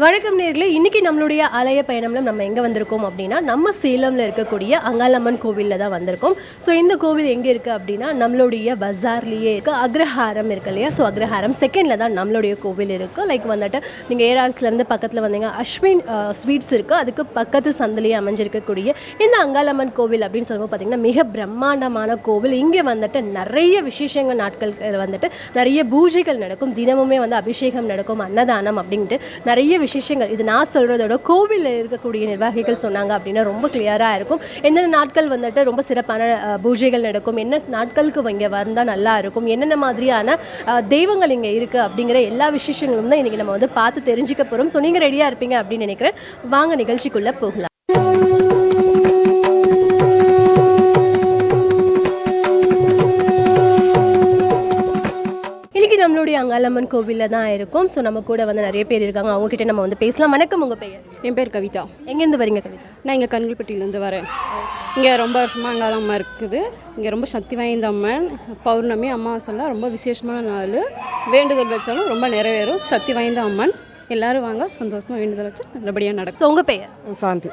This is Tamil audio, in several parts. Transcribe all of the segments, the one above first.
வணக்கம் நேர்களே, இன்னைக்கு நம்மளுடைய ஆலய பயணம்ல நம்ம எங்கே வந்திருக்கோம் அப்படின்னா நம்ம சேலமில் இருக்கக்கூடிய அங்காளம்மன் கோவிலில் தான் வந்திருக்கோம். ஸோ இந்த கோவில் எங்கே இருக்குது அப்படின்னா நம்மளுடைய பஜார்லேயே இருக்க அக்ரஹாரம் இருக்கு இல்லையா. ஸோ அக்ரஹாரம் செகண்டில் தான் நம்மளுடைய கோவில் இருக்குது. லைக் வந்துட்டு நீங்கள் ஏஆர்எஸ்லேருந்து பக்கத்தில் வந்தீங்க அஸ்வின் ஸ்வீட்ஸ் இருக்குது, அதுக்கு பக்கத்து சந்திலேயே அமைஞ்சிருக்கக்கூடிய இந்த அங்காளம்மன் கோவில் அப்படின்னு சொல்லும்போது பார்த்திங்கன்னா மிக பிரம்மாண்டமான கோவில். இங்கே வந்துட்டு நிறைய விசேஷங்கள் நாட்கள் வந்துட்டு நிறைய பூஜைகள் நடக்கும், தினமுமே வந்து அபிஷேகம் நடக்கும், அன்னதானம் அப்படின்ட்டு நிறைய விசேஷங்கள். இது நான் சொல்கிறதோட கோவிலில் இருக்கக்கூடிய நிர்வாகிகள் சொன்னாங்க அப்படின்னா ரொம்ப கிளியராக இருக்கும். என்னென்ன நாட்கள் வந்துட்டு ரொம்ப சிறப்பான பூஜைகள் நடக்கும், என்ன நாட்களுக்கு இங்கே வந்தால் நல்லா இருக்கும், என்னென்ன மாதிரியான தெய்வங்கள் இங்கே இருக்குது அப்படிங்கிற எல்லா விசேஷங்களும் தான் இன்றைக்கி நம்ம வந்து பார்த்து தெரிஞ்சுக்க போகிறோம். ஸோ நீங்கள் ரெடியாக இருப்பீங்க அப்படின்னு நினைக்கிறேன். வாங்க நிகழ்ச்சிக்குள்ளே போகலாம். நம்மளுடைய அங்காளம்மன் கோவிலில் தான் இருக்கும். ஸோ நம்ம கூட வந்து நிறைய பேர் இருக்காங்க, அவங்ககிட்ட நம்ம வந்து பேசலாம். வணக்கம், உங்கள் பெயர்? என் பேர் கவிதா. எங்கேருந்து வரீங்க கவிதா? நான் இங்கே கன்னில்பட்டியிலேருந்து வரேன். இங்கே ரொம்ப வருஷமாக அங்காளம்மா இருக்குது. இங்கே ரொம்ப சக்தி வாய்ந்த அம்மன். பௌர்ணமி அமாவாசைலாம் ரொம்ப விசேஷமான நாள். வேண்டுதல் வச்சாலும் ரொம்ப நிறைவேறும். சக்தி வாய்ந்த அம்மன். எல்லோரும் வாங்க, சந்தோஷமாக வேண்டுதல் வச்சு நல்லபடியாக நடக்கும். ஸோ உங்கள் பெயர்? சாந்தி.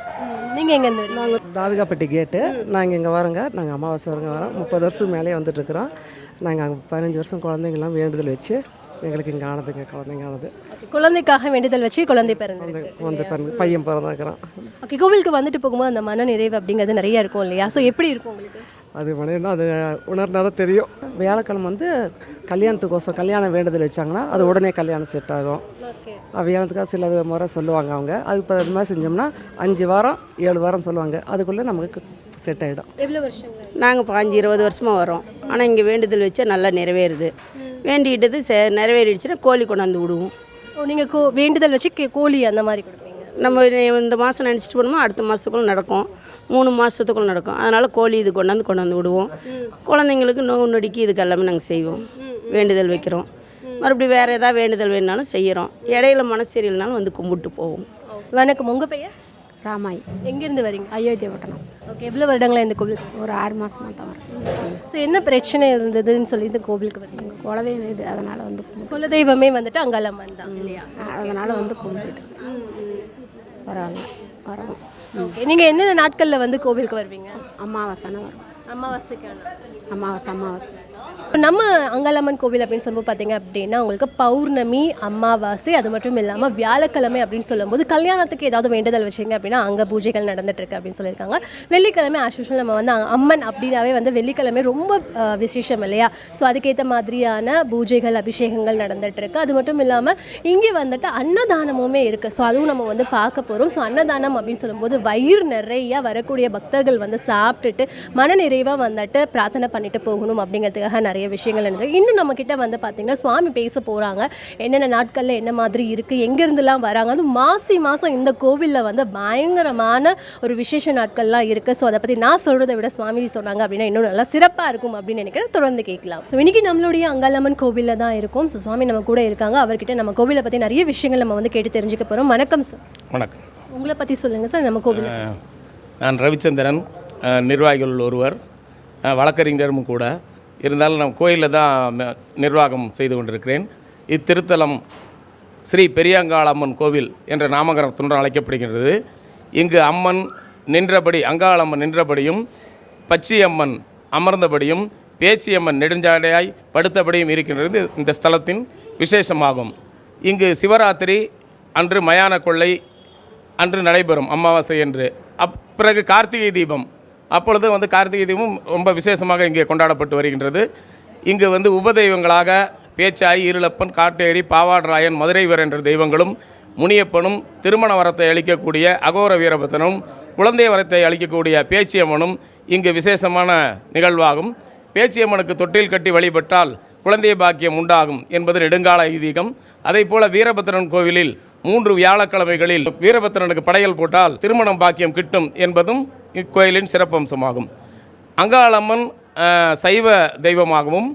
நீங்கள் எங்கேருந்து? நாங்கள் தாதுகாப்பட்டி கேட்டு. நாங்கள் இங்கே வரோங்க. நாங்கள் அமாவாசை வரங்க வரோம். 30 வருஷத்துக்கு மேலே வந்துட்டுருக்குறோம். நாங்கள் அங்கே 15 வருஷம் குழந்தைங்கள்லாம் வேண்டுதல் வச்சு எங்களுக்கு இங்கே ஆனதுங்க. குழந்தைங்க ஆனது. குழந்தைக்காக வேண்டுதல் வச்சு குழந்தை பிறந்து பையன் பிறந்தாக்குறான். ஓகே, கோவிலுக்கு வந்துட்டு போகும்போது அந்த மன நிறைவு அப்படிங்கிறது நிறைய இருக்கும் இல்லையா? ஸோ எப்படி இருக்கும் உங்களுக்கு? அது மனைவினா அது உணர்னா தான் தெரியும். வியாழக்கிழமை வந்து கல்யாணத்துக்கோசம் கல்யாணம் வேண்டுதல் வச்சாங்கன்னா அது உடனே கல்யாணம் செட் ஆகும். வியாழத்துக்காக சில முறை சொல்லுவாங்க அவங்க. அதுக்கு இப்போ அது மாதிரி செஞ்சோம்னா 5 வாரம் 7 வாரம் சொல்லுவாங்க. அதுக்குள்ளே நமக்கு செட் ஆகிடும். எவ்வளோ வருஷம்? நாங்கள் 15-20 வருஷமாக வரோம். ஆனால் இங்கே வேண்டுதல் வச்சா நல்லா நிறைவேறுது. வேண்டிக்கிட்டது நிறைவேறிடுச்சுன்னா கோழி கொண்டாந்து விடுவோம். நீங்கள் வேண்டுதல் வச்சு கோழி அந்த மாதிரி கொடுப்பீங்க? நம்ம இந்த மாதம் நினச்சிட்டு போனோமோ அடுத்த மாதத்துக்குள்ளே நடக்கும், 3 மாதத்துக்குள்ளே நடக்கும். அதனால் கோழி இது கொண்டாந்து விடுவோம். குழந்தைங்களுக்கு நோவு நொடிக்கு இதுக்கு எல்லாமே நாங்கள் செய்வோம். வேண்டுதல் வைக்கிறோம். மறுபடியும் வேறு ஏதாவது வேண்டுதல் வேணுனாலும் செய்கிறோம். இடையில மனசு சரியில்லைனாலும் வந்து கும்பிட்டு போவோம். வணக்கம், உங்கள் பெயர்? ராமாய். எங்கேருந்து வரீங்க? அயோத்தி பட்டணம். ஓகே, எவ்வளோ வருடங்களா இந்த கோவில்? ஒரு 6 மாதமாக தான் வரும். ஸோ என்ன பிரச்சனை இருந்ததுன்னு சொல்லி இந்த கோவிலுக்கு வரீங்க? குலதெய்வம் இது, அதனால் வந்து குலதெய்வமே வந்துட்டு அங்காளம்மன் தான் இல்லையா? அதனால் வந்து கும்பிட்டு வராங்க வரோம். ஓகே, நீங்கள் எந்தெந்த நாட்களில் வந்து கோவிலுக்கு வருவீங்க? அமாவாசைனா வரும். அமாவாசைக்கான அமாவாசை. நம்ம அங்காளம்மன் கோவில் அப்படின்னு சொல்லும்போது பார்த்தீங்க அப்படின்னா உங்களுக்கு பௌர்ணமி, அமாவாசை, அது மட்டும் இல்லாமல் வியாழக்கிழமை அப்படின்னு சொல்லும்போது கல்யாணத்துக்கு ஏதாவது வேண்டுதல் வச்சிங்க அப்படின்னா அங்கே பூஜைகள் நடந்துட்டுருக்கு அப்படின்னு சொல்லியிருக்காங்க. வெள்ளிக்கிழமை ஆஸ்யூஷுவல் நம்ம வந்து அம்மன் அப்படின்னாவே வந்து வெள்ளிக்கிழமை ரொம்ப விசேஷம் இல்லையா? ஸோ அதுக்கேற்ற மாதிரியான பூஜைகள் அபிஷேகங்கள் நடந்துகிட்ருக்கு. அது மட்டும் இல்லாமல் இங்கே வந்துட்டு அன்னதானமுமே இருக்குது. ஸோ அதுவும் நம்ம வந்து பார்க்க போகிறோம். ஸோ அன்னதானம் அப்படின்னு சொல்லும்போது வயிறு நிறையா வரக்கூடிய பக்தர்கள் வந்து சாப்பிட்டுட்டு மன நிறைவாக வந்துட்டு பிரார்த்தனை பண்ணிட்டு போகணும் அப்படிங்கிறதுக்காக நிறைய விஷயங்கள் இருந்தது. இன்னும் நம்மக்கிட்ட வந்து பார்த்திங்கன்னா சுவாமி பேச போகிறாங்க. என்னென்ன நாட்களில் என்ன மாதிரி இருக்குது, எங்கேருந்துலாம் வராங்க. அது மாதம் இந்த கோவிலில் வந்து பயங்கரமான ஒரு விசேஷ நாட்கள்லாம் இருக்குது. ஸோ அதை பற்றி நான் சொல்கிறத விட சுவாமி சொன்னாங்க அப்படின்னா இன்னும் நல்லா சிறப்பாக இருக்கும் அப்படின்னு நினைக்கிறேன். தொடர்ந்து கேட்கலாம். ஸோ இன்றைக்கி நம்மளுடைய அங்காளம்மன் கோவிலில் தான் இருக்கும். ஸோ சுவாமி நம்ம கூட இருக்காங்க. அவர்கிட்ட நம்ம கோவிலை பற்றி நிறைய விஷயங்கள் நம்ம வந்து கேட்டு தெரிஞ்சுக்க போகிறோம். வணக்கம் சார். வணக்கம். உங்களை பற்றி சொல்லுங்கள் சார். நம்ம கோவில். நான் ரவிச்சந்திரன், நிர்வாகிகள் ஒருவர், வழக்கறிஞரும் கூட. இருந்தாலும் நான் கோயிலில் தான் நிர்வாகம் செய்து கொண்டிருக்கிறேன். இத்திருத்தலம் ஸ்ரீ பெரியங்காளம்மன் கோவில் என்ற நாமகரத்துடன் அழைக்கப்படுகின்றது. இங்கு அம்மன் நின்றபடி, அங்காளம்மன் நின்றபடியும், பச்சியம்மன் அமர்ந்தபடியும், பேச்சியம்மன் நெடுஞ்சாடையாய் படுத்தபடியும் இருக்கின்றது இந்த ஸ்தலத்தின் விசேஷமாகும். இங்கு சிவராத்திரி அன்று மயான கொள்ளை அன்று நடைபெறும், அமாவாசை என்று. பிறகு கார்த்திகை தீபம், அப்பொழுது வந்து கார்த்திகை தீபம் ரொம்ப விசேஷமாக இங்கே கொண்டாடப்பட்டு வருகின்றது. இங்கு வந்து உபதெய்வங்களாக பேச்சாய், இருளப்பன், காட்டேரி, பாவாடராயன், மதுரைவர் என்ற தெய்வங்களும், முனியப்பனும், திருமண வரத்தை அளிக்கக்கூடிய அகோர வீரபத்தனும், குழந்தை வரத்தை அளிக்கக்கூடிய பேச்சியம்மனும் இங்கு விசேஷமான நிகழ்வாகும். பேச்சியம்மனுக்கு தொட்டில் கட்டி வழிபட்டால் குழந்தை பாக்கியம் உண்டாகும் என்பது நெடுங்கால ஐதீகம். அதேபோல் வீரபத்திரன் கோவிலில் 3 வியாழக்கிழமைகளில் வீரபத்திரனுக்கு படையல் போட்டால் திருமணம் பாக்கியம் கிட்டும் என்பதும் இக்கோயிலின் சிறப்பம்சமாகும். அங்காளம்மன் சைவ தெய்வமாகவும்,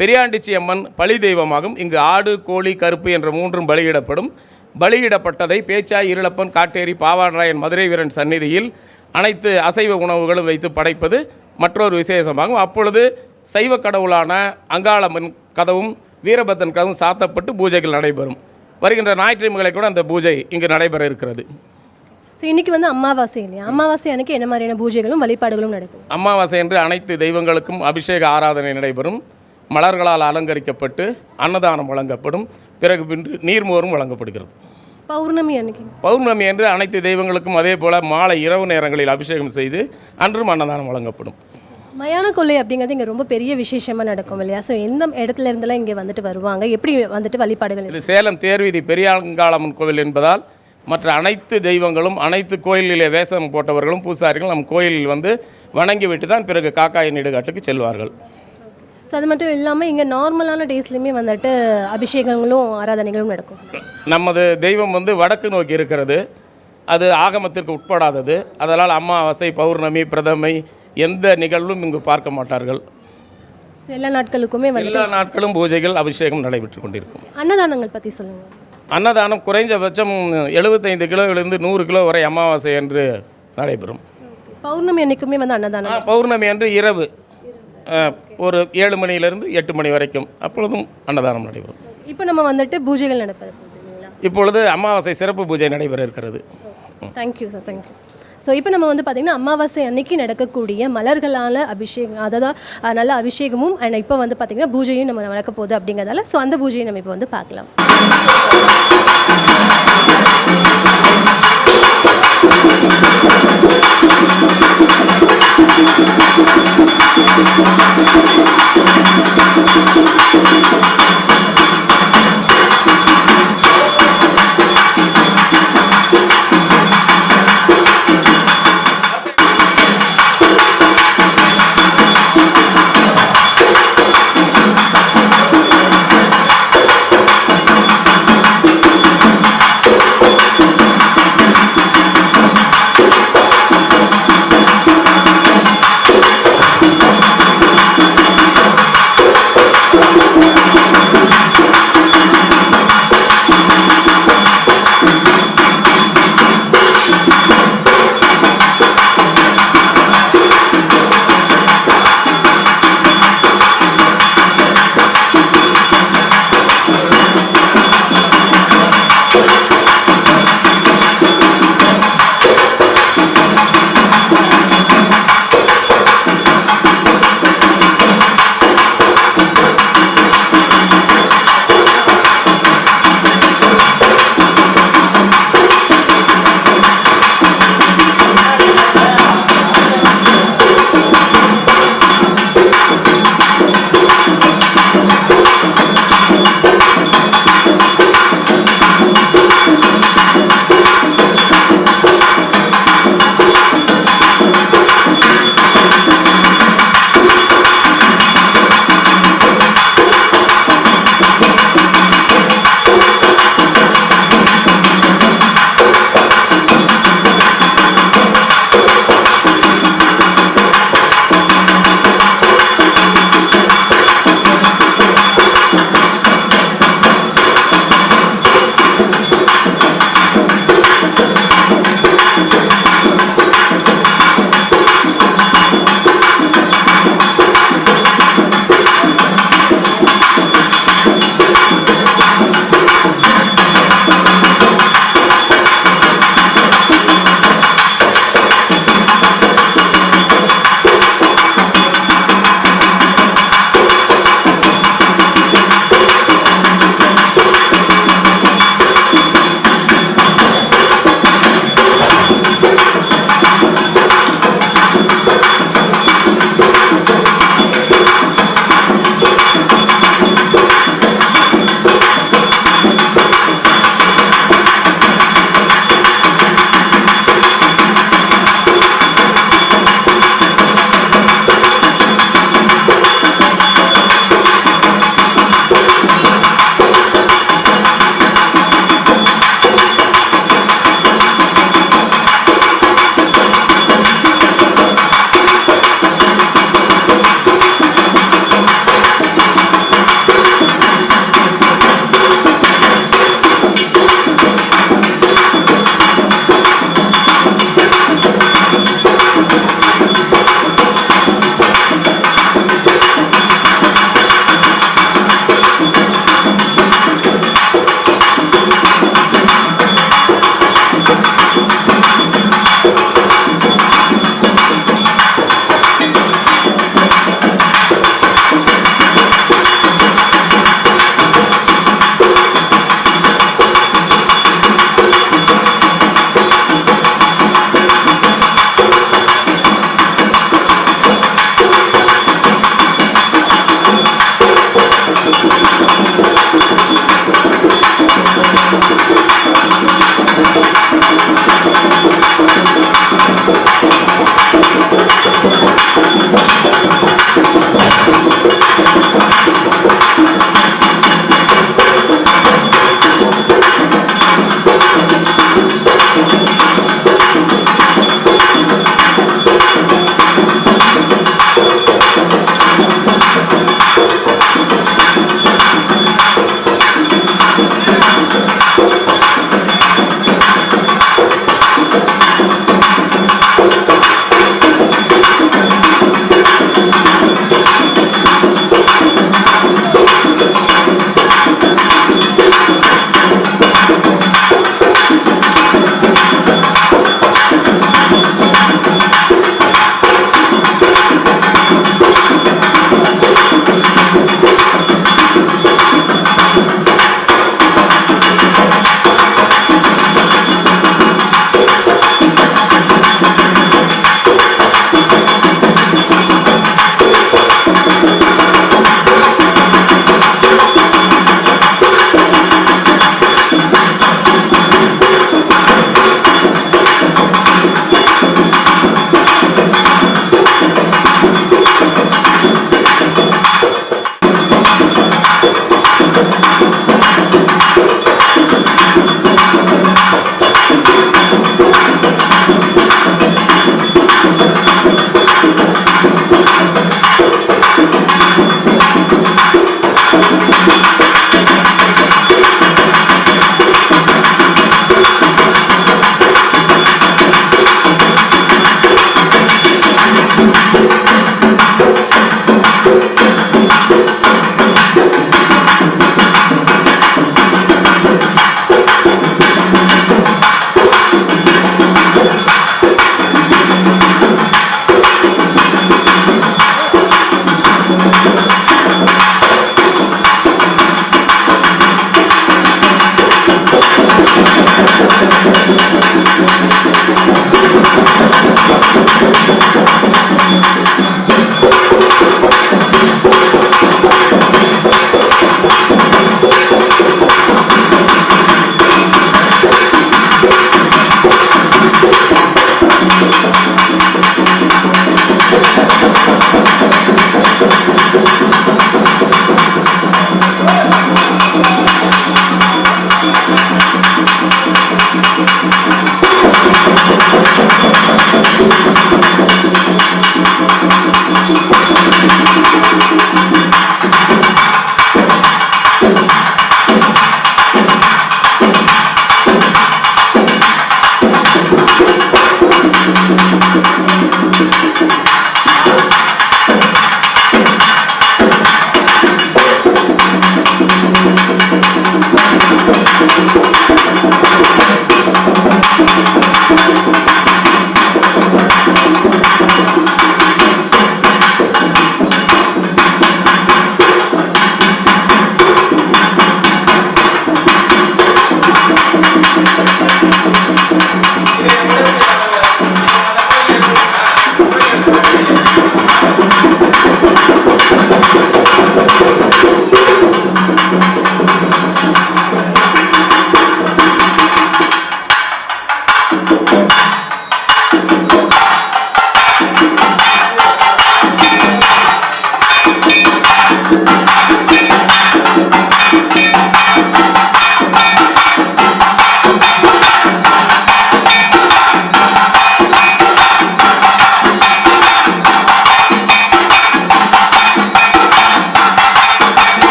பெரியாண்டிச்சி அம்மன் பலி தெய்வமாகவும். இங்கு ஆடு, கோழி, கருப்பு என்ற 3 பலியிடப்படும். பலியிடப்பட்டதை பேச்சாய், இருளப்பன், காட்டேரி, பாவாடராயன், மதுரை வீரன் சந்நிதியில் அனைத்து அசைவ உணவுகளும் வைத்து படைப்பது மற்றொரு விசேஷமாகும். அப்பொழுது சைவ கடவுளான அங்காளம்மன் கதவும் வீரபத்திரன் கதவும் சாத்தப்பட்டு பூஜைகள் நடைபெறும். வருகின்ற ஞாயிற்றுக்கிழமை கூட அந்த பூஜை இங்கு நடைபெற இருக்கிறது. ஸோ இன்றைக்கி வந்து அமாவாசை இல்லையா? அமாவாசை அன்னைக்கு என்ன மாதிரியான பூஜைகளும் வழிபாடுகளும் நடக்கும்? அமாவாசை என்று அனைத்து தெய்வங்களுக்கும் அபிஷேக ஆராதனை நடைபெறும். மலர்களால் அலங்கரிக்கப்பட்டு அன்னதானம் வழங்கப்படும். பிறகு நீர்மோரும் வழங்கப்படுகிறது. பௌர்ணமி அன்னைக்கு பௌர்ணமி என்று அனைத்து தெய்வங்களுக்கும் அதே போல் மாலை இரவு நேரங்களில் அபிஷேகம் செய்து அன்றும் அன்னதானம் வழங்கப்படும். மயான கொள்ளை அப்படிங்கிறது இங்கே ரொம்ப பெரிய விசேஷமாக நடக்கும் இல்லையா? ஸோ எந்த இடத்துல இருந்தெல்லாம் இங்கே வந்துட்டு வருவாங்க, எப்படி வந்துட்டு வழிபாடுகள்? இது சேலம் தேர்வீதி பெரியாங்காளம்மன் கோவில் என்பதால் மற்ற அனைத்து தெய்வங்களும் அனைத்து கோயிலிலே வேஷம் போட்டவர்களும் பூசாரிகளும் நம் கோயிலில் வந்து வணங்கிவிட்டு தான் பிறகு காக்காயின் இடுகாட்டுக்கு செல்வார்கள். ஸோ அது மட்டும் இல்லாமல் இங்கே நார்மலான டேஸ்லையுமே வந்துட்டு அபிஷேகங்களும் ஆராதனைகளும் நடக்கும். நமது தெய்வம் வந்து வடக்கு நோக்கி இருக்கிறது. அது ஆகமத்திற்கு உட்படாதது. அதனால் அமாவாசை, பௌர்ணமி, பிரதமை எந்த நிகழ்வும் இங்கு பார்க்க மாட்டார்கள். ஸோ எல்லா நாட்களுக்குமே எல்லா நாட்களும் பூஜைகள் அபிஷேகம் நடைபெற்று கொண்டிருக்கும். அன்னதானங்கள் பற்றி சொல்லுங்கள். அன்னதானம் குறைஞ்சபட்சம் 75 கிலோவிலிருந்து 100 கிலோ வரை அமாவாசை என்று நடைபெறும். பௌர்ணமி அன்னைக்குமே வந்து அன்னதானம். பௌர்ணமி அன்று இரவு ஒரு 7 மணியிலிருந்து 8 மணி வரைக்கும் அப்பொழுதும் அன்னதானம் நடைபெறும். இப்போ நம்ம வந்துட்டு பூஜைகள் நடப்பது. இப்பொழுது அமாவாசை சிறப்பு பூஜை நடைபெற இருக்கிறது. Thank you sir, thank you. ஸோ இப்போ நம்ம வந்து பார்த்திங்கன்னா அமாவாசை அன்னைக்கு நடக்கக்கூடிய மலர்களால் அபிஷேகம், அதாவது நல்ல அபிஷேகமும் அண்ட் இப்போ வந்து பார்த்திங்கன்னா பூஜையும் நம்ம நடக்க போகுது அப்படிங்கிறதால ஸோ அந்த பூஜையை நம்ம இப்போ வந்து பார்க்கலாம்.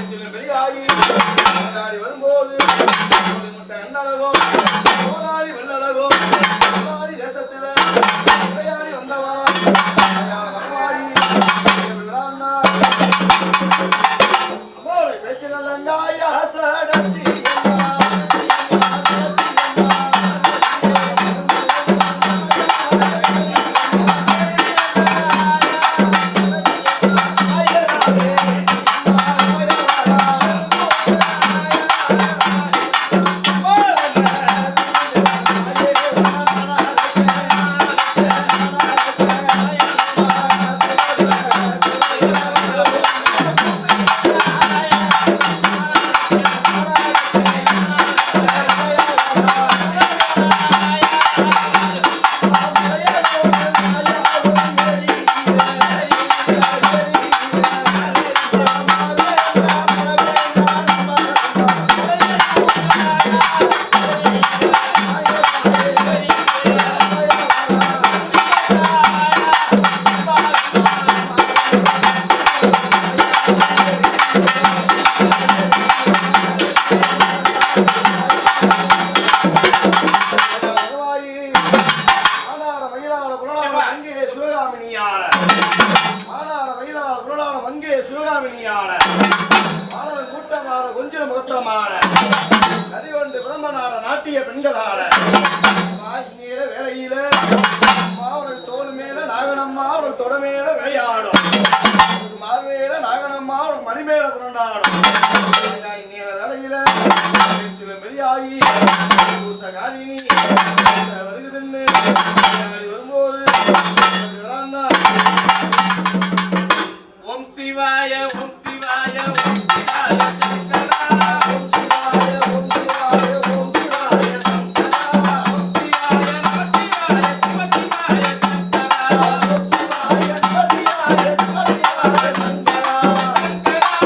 வெளியாகி வரும்போது அண்ணழகோ போராடி வெள்ளழகோ போராடி தேசத்தில் விளையாடி வந்தவா வருவாயி அம்மாவை பேசினல்லங்காய் அரசடத்தி சிவகாமினியான கூட்டமான கொஞ்சம் முகத்திரமான நதிகொண்டு விளம்பனான நாட்டிய பெண்களான இந்நேர வேலையில அவர்கள் தோல் மேல நாகனம்மா அவர்கள் தொட மேல விளையாடும் மார்வேல நாகனம்மா அவர்கள் மணி மேல புரண்டாடும் இந்நேர வேலையில வெளியாகி காலினி வருகுதுன்னு வரும்போது ஓம் சிவாய ஓம் சிவாய ஓம் சிவாய சங்கரா ஓம் சிவாய ஓம் சிவாய ஓம் சிவாய சங்கரா ஓம் சிவாய நமசிவாய சிவ சிவாய சங்கரா ஓம் சிவாய நம சிவாய சிவ சிவாய சங்கரா சங்கரா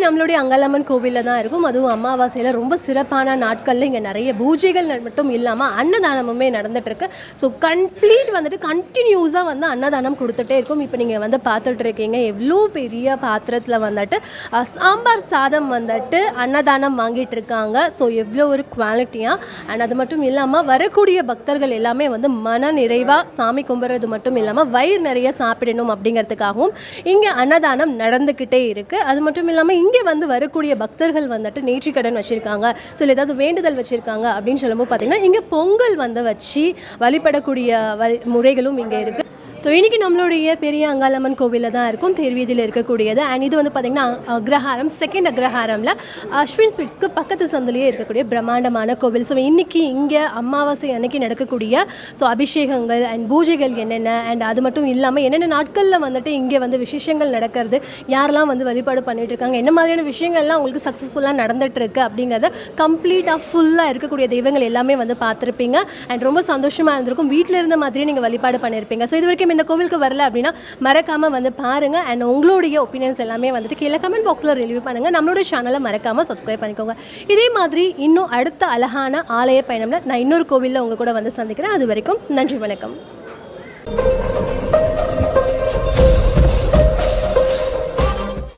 நம்மளுடைய அங்காளம்மன் கோவிலில் தான் இருக்கும். அதுவும் அமாவாசையில் ரொம்ப சிறப்பான நாட்களில் இங்கே நிறைய பூஜைகள் மட்டும் இல்லாமல் அன்னதானமுமே நடந்துகிட்ருக்கு. ஸோ கம்ப்ளீட் வந்துட்டு கண்டினியூஸாக வந்து அன்னதானம் கொடுத்துட்டே இருக்கும். இப்போ நீங்கள் வந்து பார்த்துட்டு இருக்கீங்க எவ்வளோ பெரிய பாத்திரத்தில் வந்துட்டு சாம்பார் சாதம் வந்துட்டு அன்னதானம் வாங்கிட்டு இருக்காங்க. ஸோ எவ்வளோ ஒரு குவாலிட்டியாக. அண்ட் அது மட்டும் இல்லாமல் வரக்கூடிய பக்தர்கள் எல்லாமே வந்து மன நிறைவாக சாமி கும்பிட்றது மட்டும் இல்லாமல் வயிறு நிறைய சாப்பிடணும் அப்படிங்கிறதுக்காகவும் இங்கே அன்னதானம் நடந்துக்கிட்டே இருக்குது. அது மட்டும் இல்லாமல் இங்கே வந்து வரக்கூடிய பக்தர்கள் வந்துட்டு நேர்த்திக்கடன் வச்சுருக்காங்க, ஸோ ஏதாவது வேண்டுதல் வச்சுருக்காங்க அப்படின்னு சொல்லும்போது பார்த்திங்கன்னா இங்கே பொங்கல் வந்து வச்சு வழிபடக்கூடிய முறைகளும் இங்கே இருக்குது. ஸோ இன்றைக்கி நம்மளுடைய பெரிய அங்காளம்மன் கோவிலில் தான் இருக்கும், தேர்வீதியில் இருக்கக்கூடியது. அண்ட் இது வந்து பார்த்திங்கன்னா அக்ரஹாரம், செகண்ட் அக்ரஹாரமில் அஸ்வின் ஸ்வீட்ஸ்க்கு பக்கத்து சந்திலேயே இருக்கக்கூடிய பிரம்மாண்டமான கோவில். ஸோ இன்றைக்கி இங்கே அமாவாசை அன்னைக்கு நடக்கக்கூடிய ஸோ அபிஷேகங்கள் அண்ட் பூஜைகள் என்னென்ன, அண்ட் அது மட்டும் இல்லாமல் என்னென்ன நாட்களில் வந்துட்டு இங்கே வந்து விசேஷங்கள் நடக்கிறது, யாரெல்லாம் வந்து வழிபாடு பண்ணிகிட்டு இருக்காங்க, என்ன மாதிரியான விஷயங்கள்லாம் உங்களுக்கு சக்ஸஸ்ஃபுல்லாக நடந்துகிட்ருக்கு அப்படிங்கிறத கம்ப்ளீட்டாக ஃபுல்லாக இருக்கக்கூடிய தெய்வங்கள் எல்லாமே வந்து பார்த்துருப்பீங்க. அண்ட் ரொம்ப சந்தோஷமாக இருந்திருக்கும். வீட்டில் இருந்த மாதிரியே நீங்கள் வழிபாடு பண்ணியிருப்பீங்க. ஸோ இது வரைக்கும் இந்த கோவிலுக்கு வரல அப்படின்னா மறக்காமல் வந்து பாருங்கள். அண்ட் உங்களுடைய ஒப்பீனியன்ஸ் எல்லாமே வந்துட்டு கீழே கமெண்ட் பாக்ஸில் ரிவ்யூ பண்ணுங்கள். நம்மளோட சேனலை மறக்காமல் சப்ஸ்கிரைப் பண்ணிக்கோங்க. இதே மாதிரி இன்னும் அடுத்த அழகான ஆலய பயணம்ல நான் இன்னொரு கோவிலில் உங்கள் கூட வந்து சந்திக்கிறேன். அது வரைக்கும் நன்றி, வணக்கம்.